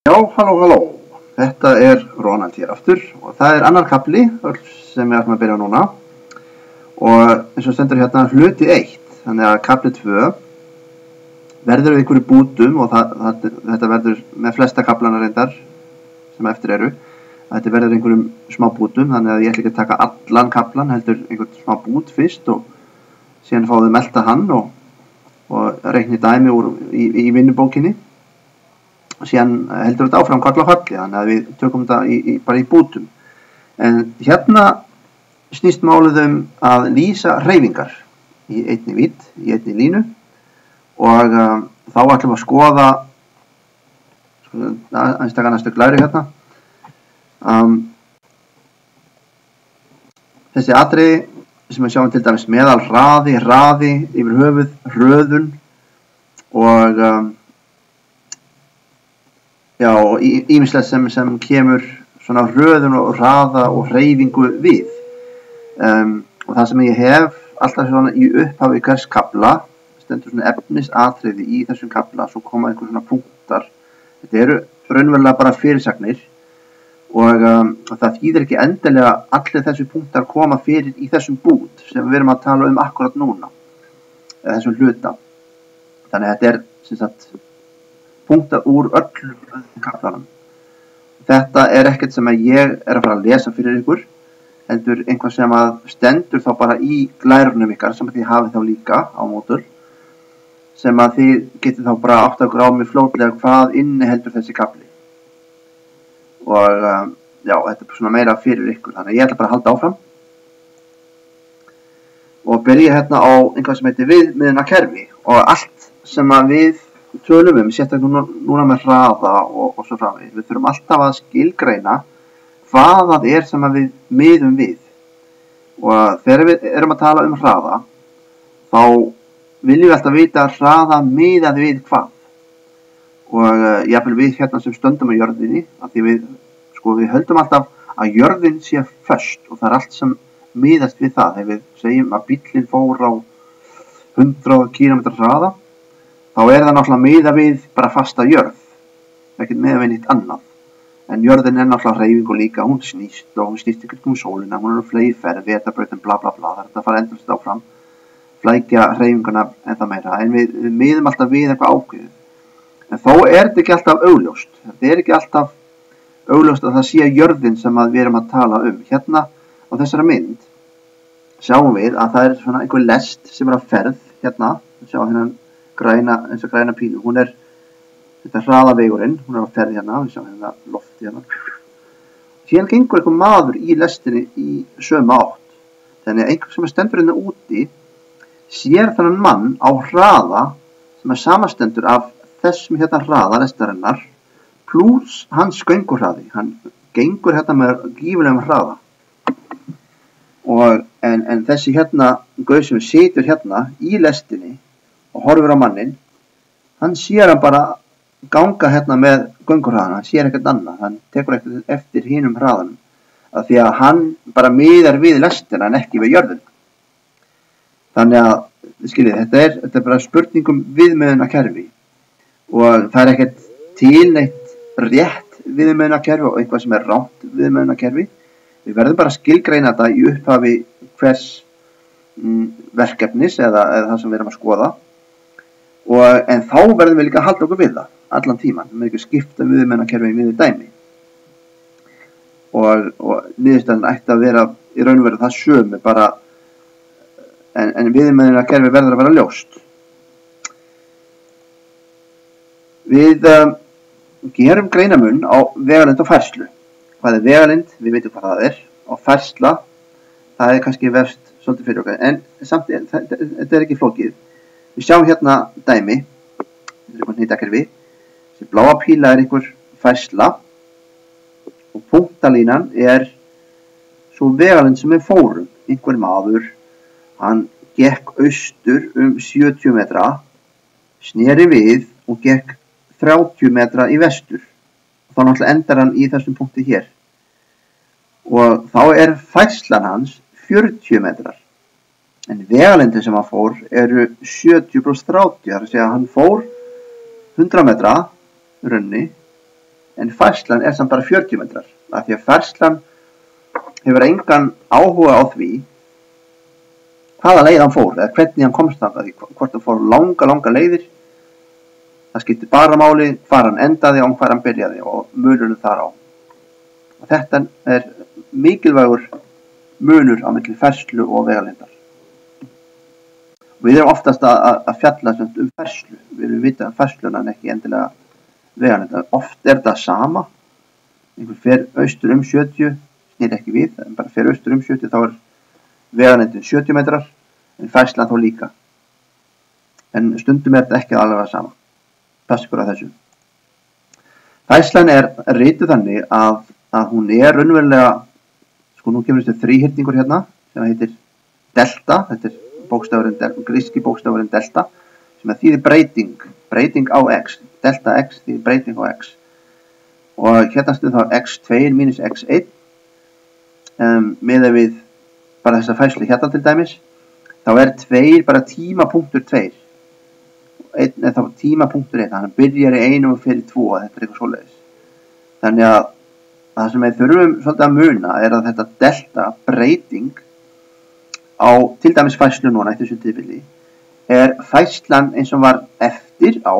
Já, halló. Þetta Ronald hér aftur og það annar kafli sem við ætlum að byrja núna og eins og stendur hérna hluti 1, þannig að kafli 2 verður við einhverju bútum og þetta verður með flesta kaflana reyndar sem eftir eru. Þetta verður einhverjum smá bútum, þannig að ég ætla ekki að taka allan kaflan, heldur einhvern smá bút fyrst og síðan fáðu melta hann og reikni dæmi í vinnubókinni. Síðan heldur þetta áfram koll á kolli, þannig að við tökum þetta bara í bútum. En hérna snýst málið að lýsa hreyfingar í einni vídd, í einni línu og þá ætlum við að skoða aðeins taka næstu glæri hérna. Þessi atriði sem við sjáum til dæmis meðal hraði yfir höfuð, hröðun og og ýmislegt sem kemur svona hröðun og hraða og hreyfingu við. Og það sem ég hef alltaf svona í upphafi hvers kafla, stendur svona efnisatriði í þessum kafla, svo koma einhver svona punktar. Þetta eru raunverulega bara fyrirsagnir og það þýðir ekki endilega allir þessi punktar koma fyrir í þessum bút sem við erum að tala akkurat núna, eða þessum hluta. Þannig að þetta sem sagt punktar úr öllum kaflanum. Þetta ekkert sem ég að fara að lesa fyrir ykkur, heldur einhvað sem að stendur þá bara í glærunum ykkar sem þið hafið þá líka á mótul, sem að þið getið þá bara átt að grá mig fljótlega hvað inniheldur þessi kafli. Og þetta svona meira fyrir ykkur, þannig að ég ætla bara að halda áfram og byrja hérna á einhvað sem heitir viðmiðunarkerfi og allt sem að við tölum sérstaklega núna með hraða og svo framvegis. Við þurfum alltaf að skilgreina hvað það sem við miðum við. Og þegar við erum að tala hraða, þá viljum við alltaf vita hraða miðað við hvað. Og jafnvel við hérna sem stöndum á jörðinni, af því við höldum alltaf að jörðin sé föst og það allt sem miðast við það. Þegar við segjum að bíllinn fór á 100 km hraða, þá það náttúrulega miða við bara fasta jörð, ekkert miða við nýtt annað. En jörðin náttúrulega hreyfingu líka, hún snýst og hún snýst ykkur sólina, hún flegi ferð, vetrarbrautin, bla bla bla, það að fara endalaust áfram, flækja hreyfinguna ennþá meira, en við miðum alltaf við eitthvað ákveðið. En þó þetta ekki alltaf augljóst, þetta ekki alltaf augljóst að það sé jörðin sem við erum að tala Hérna á þessari mynd sjáum við að það svona einhver lest sem á ferð, hérna, sjá hérna eins og græna pílu, hún þetta hraðavegurinn, hún á ferð hérna, við sjáum hérna lofti hérna. Síðan gengur einhver maður í lestinni í sömu átt. Þannig að einhver sem stendur hérna úti sér þennan mann á hraða sem samastendur af þessum hérna hraða lestarinnar pluss hans göngurhraði. Hann gengur hérna með gífurlegum hraða. En þessi hérna gaur sem situr hérna í lestinni og horfir á mannin, hann sér hann bara ganga hérna með göngurhraðan, hann sér ekkert annað, hann tekur ekkert eftir hinum hraðanum, af því að hann bara miðar við lestina en ekki við jörðina. Þannig að, skiljið, þetta bara spurningum viðmiðunarkerfi og það ekkert til neitt rétt viðmiðunarkerfi og eitthvað sem rangt viðmiðunarkerfi. Við verðum bara að skilgreina þetta í upphafi hvers verkefnis eða það sem við erum að skoða. En þá verðum við líka að halda okkur við það allan tíman, við ekki skipta viðmiðunarkerfi í miður dæmi og niðurstaðan ætti að vera í raun og veru það sömu bara en viðmiðunarkerfi verður að vera ljóst. Við gerum greinamun á vegalengd og færslu. Hvað vegalengd? Við veitum hvað það og færsla, það kannski verst svolítið fyrir okkar, en samt þetta ekki flókið. Við sjáum hérna dæmi, hnitakerfi, þessi bláa píla einhver færsla og punktalínan svo vegalengd sem við fórum. Einhver maður, hann gekk austur 70 metra, sneri við og gekk 30 metra í vestur. Þá náttúrulega endar hann í þessum punkti hér. Og þá færslan hans 40 metrar. En vegalengdin sem hann fór eru 70 + 30, það að segja að hann fór 100 metra runni en færslan samt bara 40 metrar, af því að færslan hefur engan áhuga á því hvaða leið hann fór, eða hvernig hann komst þangað, hvort hann fór langa leiðir. Það skiptir bara máli hvar hann endaði og hvar hann byrjaði og munurinn þar á. Og þetta mikilvægur munur á milli færslu og vegalengdar. Við erum oftast að fjalla færslu. Við erum vita færsluna en ekki endilega vegalengdar. Oft það sama. Einhver fer austur 70, snýr ekki við, en bara fer austur 70, þá vegalengdin 70 metrar, en færslan þá líka. En stundum þetta ekki alveg sama. Passa ykkur á þessu. Færslan rituð þannig að hún raunverulega, nú kemur þessi þríhyrningur hérna, sem heitir delta, þetta gríski bókstafurinn delta, sem þýðir breyting á x, delta x þýðir breyting á x. Og hérna stuð þá x2 minus x1, miðað við bara þessa færslu hérna til dæmis, þá 2 bara tímapunktur 2. Einn þá tímapunktur 1, þannig að byrjar í 1 og fyrir 2, þetta eitthvað svoleiðis. Þannig að það sem við þurfum svolítið að muna að þetta delta breyting á til dæmis færslu núna í þessu tilfelli færslan eins og var eftir á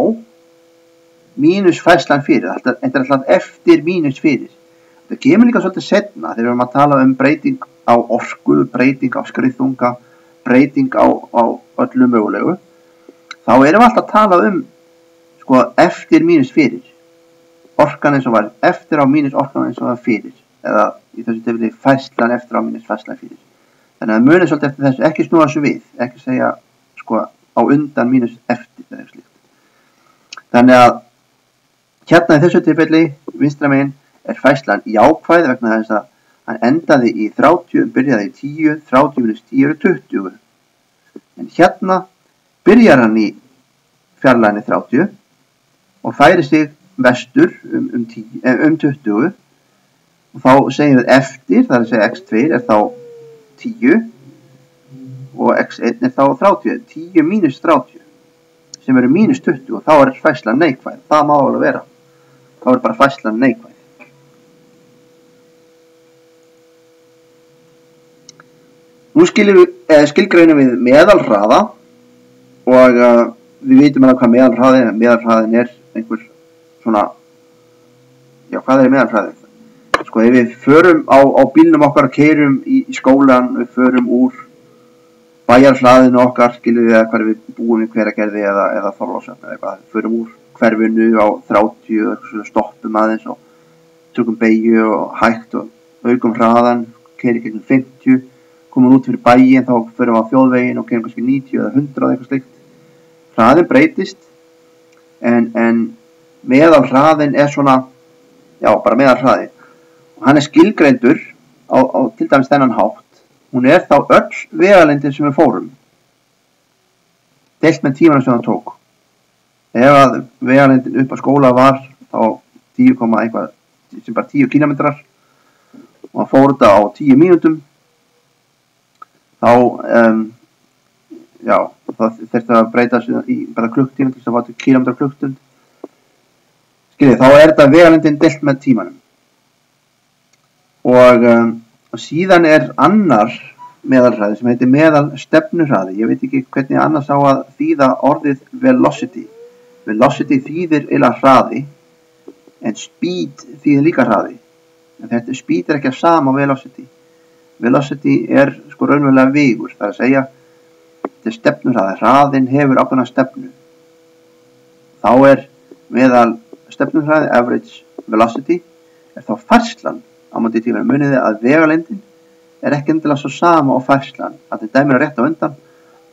mínus færslan fyrir. Þetta alltaf eftir mínus fyrir. Það kemur líka svolítið setna þegar við erum að tala breyting á orku, breyting á skriðþunga, breyting á öllu mögulegu. Þá erum við alltaf að tala eftir mínus fyrir. Orkan eins og var eftir á mínus orkan eins og var fyrir. Eða í þessu tilfelli færslan eftir á mínus færslan fyrir. Þannig að munið svolítið eftir þessu, ekki snúa þessu við. Ekki segja á undan mínus eftir eða eitthvað slíkt. Þannig að hérna í þessu tilfelli, vinstra megin, færslan jákvæð vegna þess að hann endaði í 30, byrjaði í 10, 30 minus 10 20. En hérna byrjar hann í fjarlægni 30 og færi sig vestur um 20 og þá segjum við eftir, það að segja x2 þá 10 og x1 þá 30, 10 mínus 30 sem mínus 20 og þá færslan neikvæð, það má alveg vera, þá bara færslan neikvæð. Nú skilgreinum við meðalhraða og við vitum hvað meðalhraðin er. Meðalhraðin einhver svona, hvað meðalhraðin? Ef við förum á bílnum okkar og keyrum í skólan, við förum úr bæjarhlaðinu okkar, skilum við hvar við búum í Hveragerði eða Þorlákshöfn eða eitthvað. Við förum úr hverfinu á 30 og stoppum aðeins og tökum beygju og hægt og aukum hraðan, keyrum gegnum 50, komum út fyrir bæinn, þá förum við á þjóðveginn og keyrum kannski 90 eða 100 eitthvað slíkt. Hraðin breytist, en meðalhraðin svona, bara meðalhraði. Og hann skilgreindur á til dæmis þennan hátt. Hún þá öll vegalengdin sem við fórum. Deilt með tímanum sem hann tók. Ef að vegalengdin upp á skóla var þá 10, eitthvað, sem bara 10 kilometrar og hann fór þetta á 10 mínútum, þá það þurfti að breyta í bara klukktíma til þess að fá til kilometra klukkstund. Skiljið, þá þetta vegalengdin deilt með tímanum. Og síðan annar meðalhraði sem heitir meðalstefnuhraði. Ég veit ekki hvernig annars á að þýða orðið velocity. Velocity þýðir hraði, en speed þýðir líka hraði. En þetta speed ekki að sama velocity. Velocity raunverulega vegur, það að segja, þetta stefnuhraði. Hraðin hefur ákveðna stefnu. Þá meðal stefnuhraði, average velocity, þá færslan. Á móti tímanum muniði að vegalengdin ekki endilega svo sama á færslan. Að þetta dæmir rétt á undan,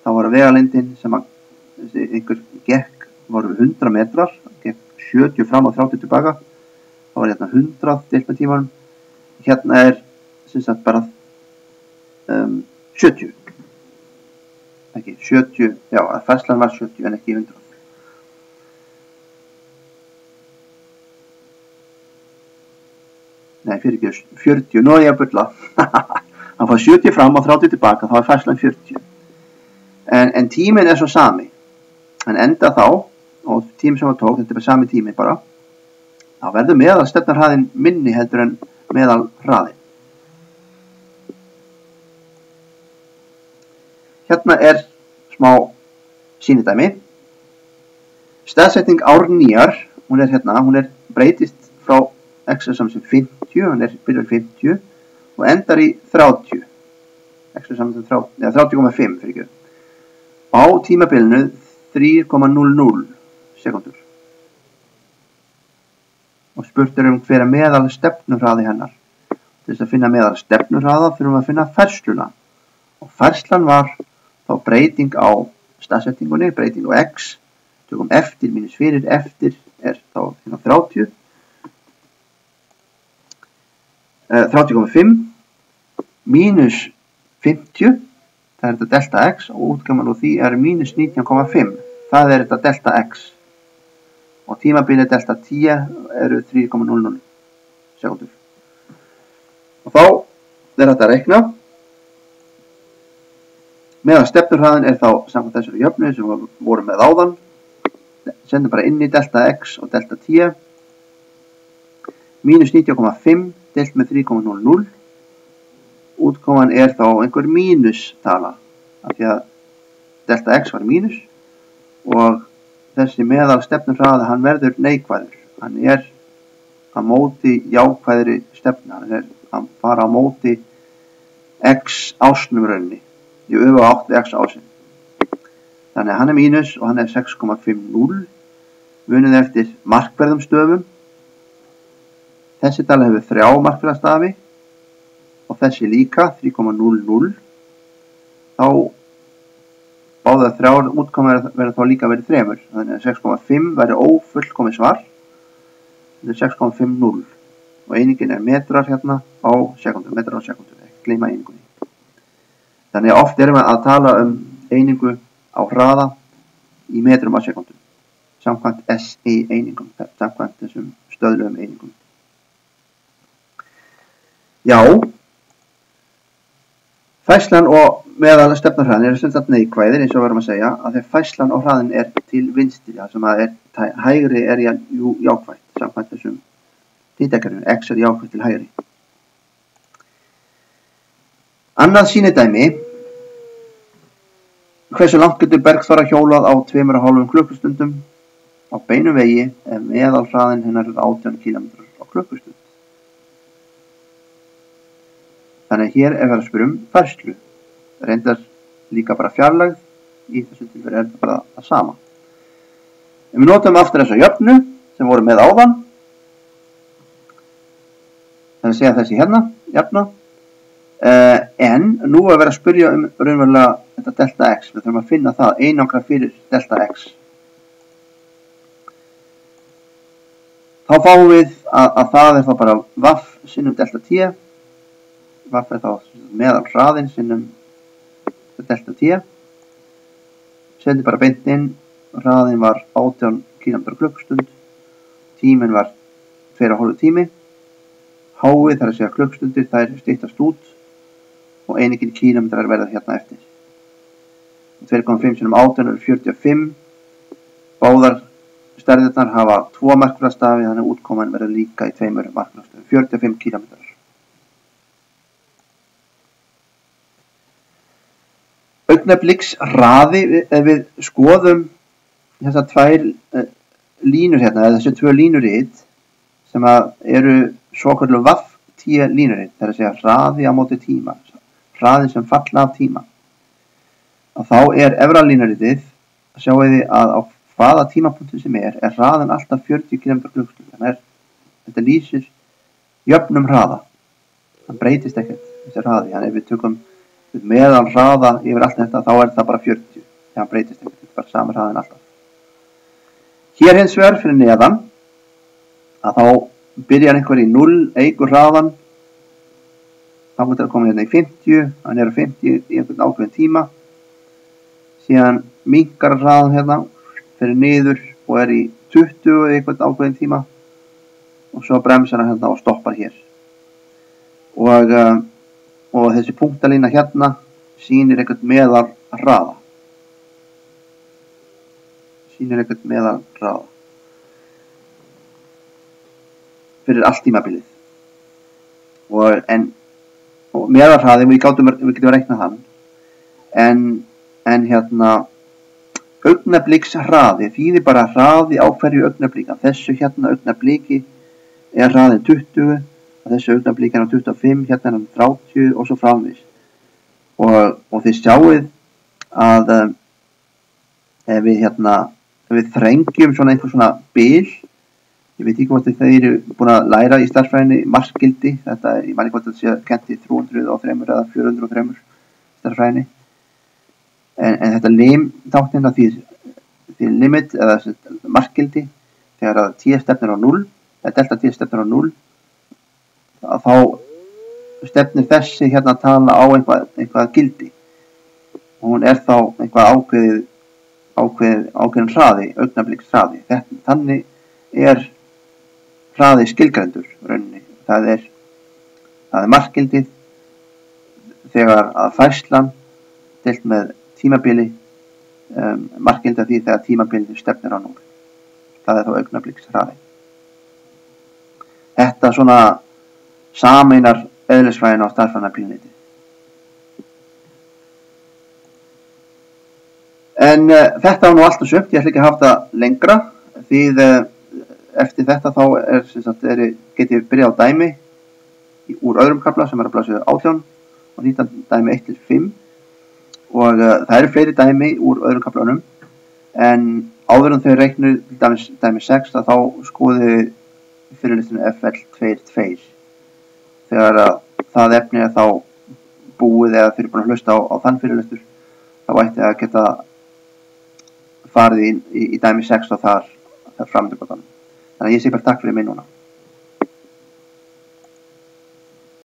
þá var vegalengdin sem einhver gekk voru 100 metrar, gekk 70 fram og 30 tilbaka, þá var hérna 100 deilt með tímanum. Hérna sem sagt bara 70. Ekki 70, að færslan var 70 en ekki 100. Nei, fyrir ekki 40, nú ég að bulla. Hann fær 70 fram og 30 tilbaka, þá færslan 40. En tíminn svo sami. Hann enda þá, og tíminn sem hann tók, þetta bara sami tími bara, þá verður meðalstefnarhraðinn minni heldur en meðalhraðinn. Hérna smá sýnidæmi. Staðsetning árnýjar, hún hérna, hún breytist frá x er saman sem 50, hún byrjar 50 og endar í 30. X er saman sem 30,5 fyrir ekki. Á tímabilinu 3,00 sekundur. Og spurt hver meðal stefnuhraði hennar. Til þess að finna meðal stefnuhraða þurfum að finna færsluna. Og færslan var þá breyting á staðsetningunni, breyting á x. Tökum eftir mínus fyrir, eftir þá 30. 30,5 mínus 50, það þetta delta x og útgaman úr því mínus 19,5. Það þetta delta x. Og tímabilið delta 10 3,00 sekundur. Og þá þetta að reikna. Meðan stefnuhraðinn þá samkvæmt þessari jöfnu sem við vorum með áðan. Sendum bara inn í delta x og delta 10. Mínus 19,5 delt með 3,00. Útkoman þá einhver mínustala. Af því að delta x var mínus. Og þessi meðal stefnuhraði hann verður neikvæður. Hann á móti jákvæðri stefnu. Hann fara á móti x ásnum rauninni. Í öfuga átt við x ásinn. Þannig að hann mínus og hann 6,50. Munið eftir markverðum stöfum. Þessi tala hefur 3 markverðastafi og þessi líka 3,00. Þá báðar 3 útkomur verður þá líka verið 3. Þannig að 6,5 verður ófullkomið svar. Þetta 6,50 og einingin metrar hérna á sekundur, metrar á sekundur, ekki gleyma einingunni. Þannig að oft erum við að tala einingu á hraða í metrum á sekundum, samkvæmt SI einingum, samkvæmt þessum stöðlum einingum. Já, færslan og meðal stefnarhraðin sem sagt neikvæðir eins og varum að segja, að þegar færslan og hraðin til vinstri, það sem að hægri jákvætt, samkvæmt þessum tíðdekarinu, x jákvætt til hægri. Annað sýnidæmi, hversu langt getur Bergþóra hjólað á 2,5 klukkustundum á beinum vegi ef meðalhraðinn hennar 18 km á klukkustund. Þannig að hér verið að spyrja færslu. Reyndar líka bara fjarlægð, í þessu tilfelli þetta bara það sama. En við notum aftur þessa jöfnu sem voru með áðan. Þannig að segja þessi hérna, jöfna. En nú verið að spyrja raunverulega þetta delta x. Við þurfum að finna það einangra fyrir delta x. Þá fáum við að það þá bara vaff sinnum delta t. Vaff þá meðal hraðinn sinnum delta t. Sendi bara beint inn. Hraðinn var 18 km á klukkustund. Tíminn var 2,5 tími. Háið, þar að segja klukkustundir, þær styttast út. Og einingin kílómetrar verða hérna eftir. 2,5 sinnum 18 45. Báðar stærðirnar hafa 2 markverðastafi, þannig að útkoman verður líka í 2 markverðastafum, 45 km. Augnabliks hraði, ef við skoðum þessar 2 línur hérna, eða þessi 2 línuritt sem eru svokölluð vaff-t línuritt, það er að segja hraði á móti tíma. Hraði sem falla af tíma. Og þá efra línurittið, sjáum við að á hvaða tímapunkti sem hraðin alltaf 40 km á klukkustund. Þannig þetta lýsir jöfnum hraða. Það breytist ekkert þessi hraði. Þannig ef við tökum meðal hraða yfir allt þetta, þá það bara 40. Það breytist ekkert, þetta bara sami hraðin alltaf. Hér hins vegar fyrir neðan, að þá byrjar einhver í 0, eykur hraðan. Þá getur það komið hérna í 50, hann á 50 í einhvern ákveðin tíma. Síðan minnkar hraðan hérna, fyrir niður og í 20 í einhvern ákveðin tíma. Og svo bremsar hann hérna og stoppar hér. Og þessi punktalína hérna sýnir einhvern meðal hraða. fyrir allt tímabilið. Og meðalhraði, við getum að reikna hann, en augnablikshrraði þýðir bara hraði á hverju augnabliki. Þessu augnabliki er hraðin 20, þessu augnabliki er 25, er 30 og svo framvegis. Og þið sjáið að ef við þrengjum einhver svona bil, ég veit ekki hvort þeir eru búin að læra í stærðfræðinni markgildi, þetta ég man ekki hvort þetta sé kennt í 303 eða 403 stærðfræðinni, en þetta lim-táknin því limit eða markgildi, þegar að t stefnir á 0, eða delta t stefnir á 0, þá stefnir þessi tala á eitthvað gildi, og hún er þá eitthvað ákveðin hraði, augnablikshrraði. Þannig er hraði skilgreindur rauninni. Það er markgildið þegar að færslan deilt með tímabili, markgildið því þegar tímabilið stefnir á 0. Það er þá augnablikshrraði. Þetta svona sameinar eðlisfræðina og stærðfræðina pínleiti. En þetta var nú allt og sömt, ég ætla ekki að hafa þetta lengra, því eftir þetta þá get ég byrjað á dæmi úr öðrum kafla sem er að blaðsíðu 18 og nýta dæmi 1-5, og það eru fleiri dæmi úr öðrum kaflanum, en áður en þau reiknu til dæmi 6 þá skoðið fyrirlestinu FL22. Þegar það efni er þá búið eða þeir eru búin að hlusta á þann fyrirlestur, þá ætti að geta farið í dæmi 6 og þar framöndurbátanum. Þannig að ég sé bara takk fyrir mig núna.